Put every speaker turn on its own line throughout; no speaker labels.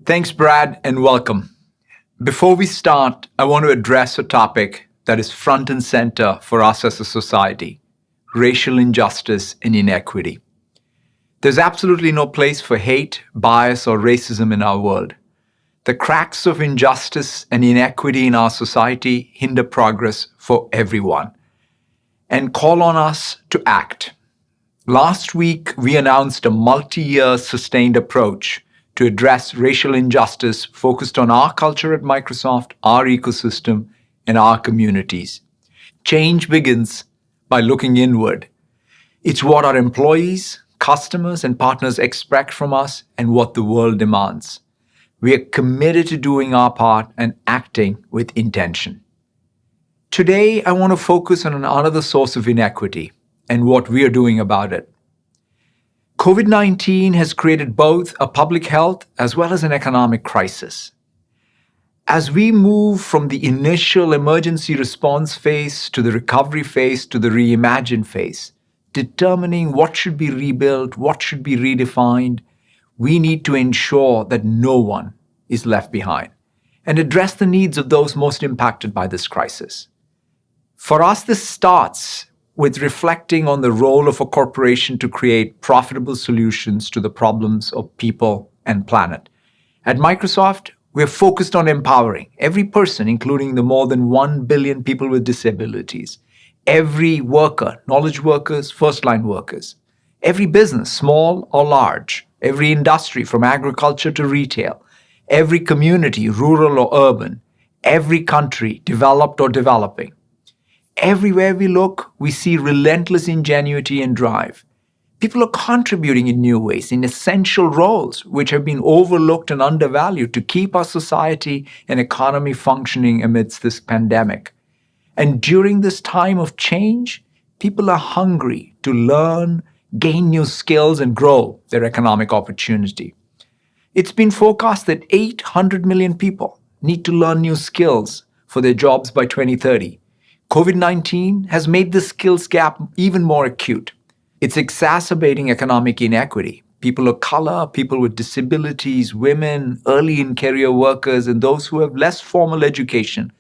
Thanks, Brad, and welcome. Before we start, I want to address a topic that is front and center for us as a society: racial injustice and inequity. There's absolutely no place for hate, bias, or racism in our world. The cracks of injustice and inequity in our society hinder progress for everyone and call on us to act. Last week, we announced a multi-year sustained approach to address racial injustice focused on our culture at Microsoft, our ecosystem, and our communities. Change begins by looking inward. It's what our employees, customers, and partners expect from us and what the world demands. We are committed to doing our part and acting with intention. Today, I want to focus on another source of inequity and what we are doing about it. COVID-19 has created both a public health as well as an economic crisis. As we move from the initial emergency response phase to the recovery phase to the reimagine phase, determining what should be rebuilt, what should be redefined, we need to ensure that no one is left behind and address the needs of those most impacted by this crisis. For us, this starts with reflecting on the role of a corporation to create profitable solutions to the problems of people and planet. At Microsoft, we're focused on empowering every person, including the more than 1 billion people with disabilities, every worker, knowledge workers, first-line workers, every business, small or large, every industry from agriculture to retail, every community, rural or urban, every country, developed or developing. Everywhere we look, we see relentless ingenuity and drive. People are contributing in new ways, in essential roles which have been overlooked and undervalued to keep our society and economy functioning amidst this pandemic. And during this time of change, people are hungry to learn, gain new skills, and grow their economic opportunity. It's been forecast that 800 million people need to learn new skills for their jobs by 2030. COVID-19 has made the skills gap even more acute. It's exacerbating economic inequity. People of color, people with disabilities, women, early in career workers, and those who have less formal education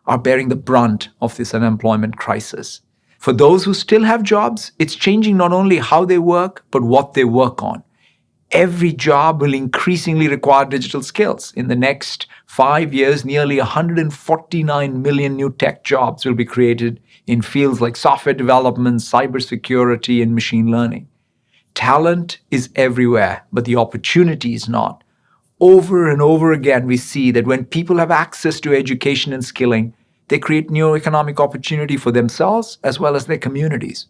are bearing the brunt of this unemployment crisis. For those who still have jobs, it's changing not only how they work, but what they work on. Every job will increasingly require digital skills. In the next 5 years, nearly 149 million new tech jobs will be created in fields like software development, cybersecurity, and machine learning. Talent is everywhere, but the opportunity is not. Over and over again, we see that when people have access to education and skilling, they create new economic opportunity for themselves as well as their communities.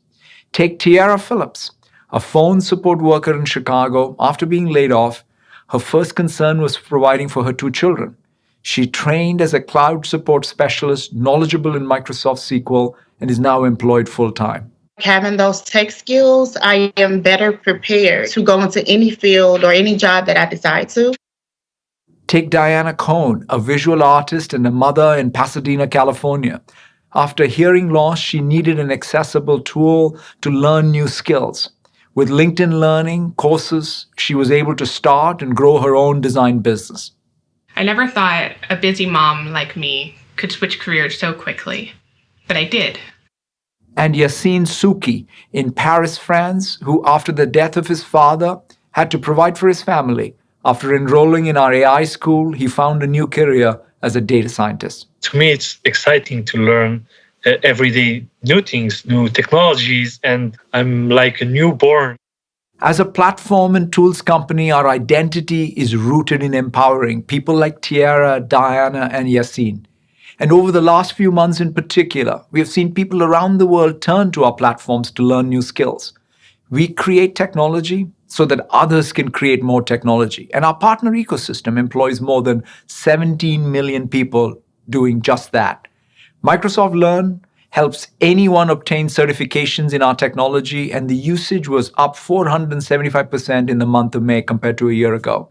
Take Tiara Phillips, a phone support worker in Chicago. After being laid off, her first concern was providing for her 2 children. She trained as a cloud support specialist, knowledgeable in Microsoft SQL, and is now employed full-time.
Having those tech skills, I am better prepared to go into any field or any job that I decide to.
Take Diana Cohn, a visual artist and a mother in Pasadena, California. After hearing loss, she needed an accessible tool to learn new skills. With LinkedIn Learning courses, she was able to start and grow her own design business.
I never thought a busy mom like me could switch careers so quickly, but I did.
And Yassine Souki in Paris, France, who after the death of his father had to provide for his family. After enrolling in our AI school, he found a new career as a data scientist.
To me, it's exciting to learn every day new things, new technologies, and I'm like a newborn.
As a platform and tools company, our identity is rooted in empowering people like Tiara, Diana, and Yassine. And over the last few months in particular, we have seen people around the world turn to our platforms to learn new skills. We create technology so that others can create more technology. And our partner ecosystem employs more than 17 million people doing just that. Microsoft Learn helps anyone obtain certifications in our technology, and the usage was up 475% in the month of May compared to a year ago.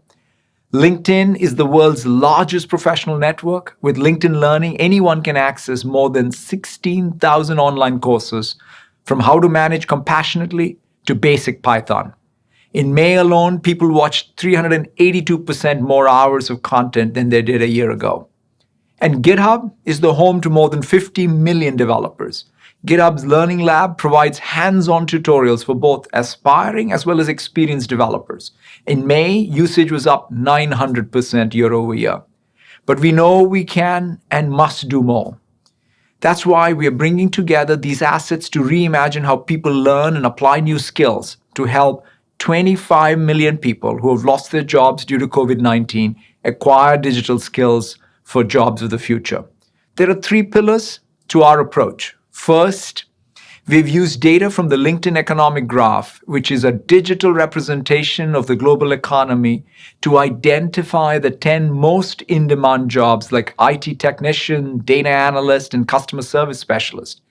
LinkedIn is the world's largest professional network. With LinkedIn Learning, anyone can access more than 16,000 online courses, from how to manage compassionately to basic Python. In May alone, people watched 382% more hours of content than they did a year ago. And GitHub is the home to more than 50 million developers. GitHub's Learning Lab provides hands-on tutorials for both aspiring as well as experienced developers. In May, usage was up 900% year over year. But we know we can and must do more. That's why we are bringing together these assets to reimagine how people learn and apply new skills to help 25 million people who have lost their jobs due to COVID-19 acquire digital skills for jobs of the future. There are 3 pillars to our approach. First, we've used data from the LinkedIn Economic Graph, which is a digital representation of the global economy, to identify the 10 most in-demand jobs like IT technician, data analyst, and customer service specialist.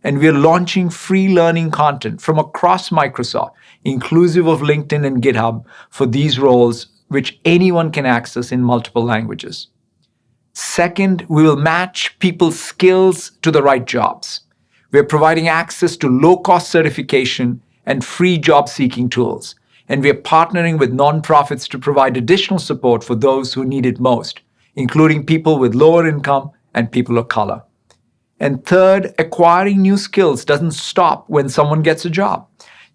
And we're launching free learning content from across Microsoft, inclusive of LinkedIn and GitHub, for these roles, which anyone can access in multiple languages. Second, we will match people's skills to the right jobs. We're providing access to low-cost certification and free job-seeking tools. And we're partnering with nonprofits to provide additional support for those who need it most, including people with lower income and people of color. And third, acquiring new skills doesn't stop when someone gets a job.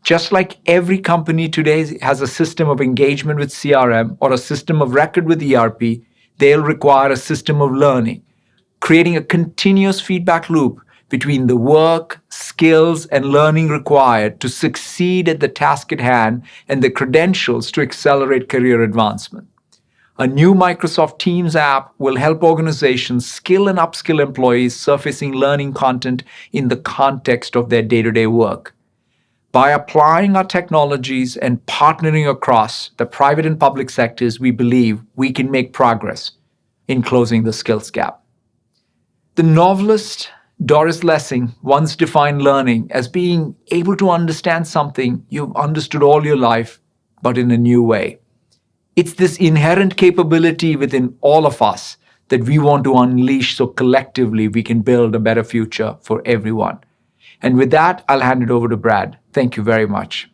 Just like every company today has a system of engagement with CRM or a system of record with ERP, they'll require a system of learning, creating a continuous feedback loop between the work, skills, and learning required to succeed at the task at hand and the credentials to accelerate career advancement. A new Microsoft Teams app will help organizations skill and upskill employees surfacing learning content in the context of their day-to-day work. By applying our technologies and partnering across the private and public sectors, we believe we can make progress in closing the skills gap. The novelist Doris Lessing once defined learning as being able to understand something you've understood all your life, but in a new way. It's this inherent capability within all of us that we want to unleash so collectively we can build a better future for everyone. And with that, I'll hand it over to Brad. Thank you very much.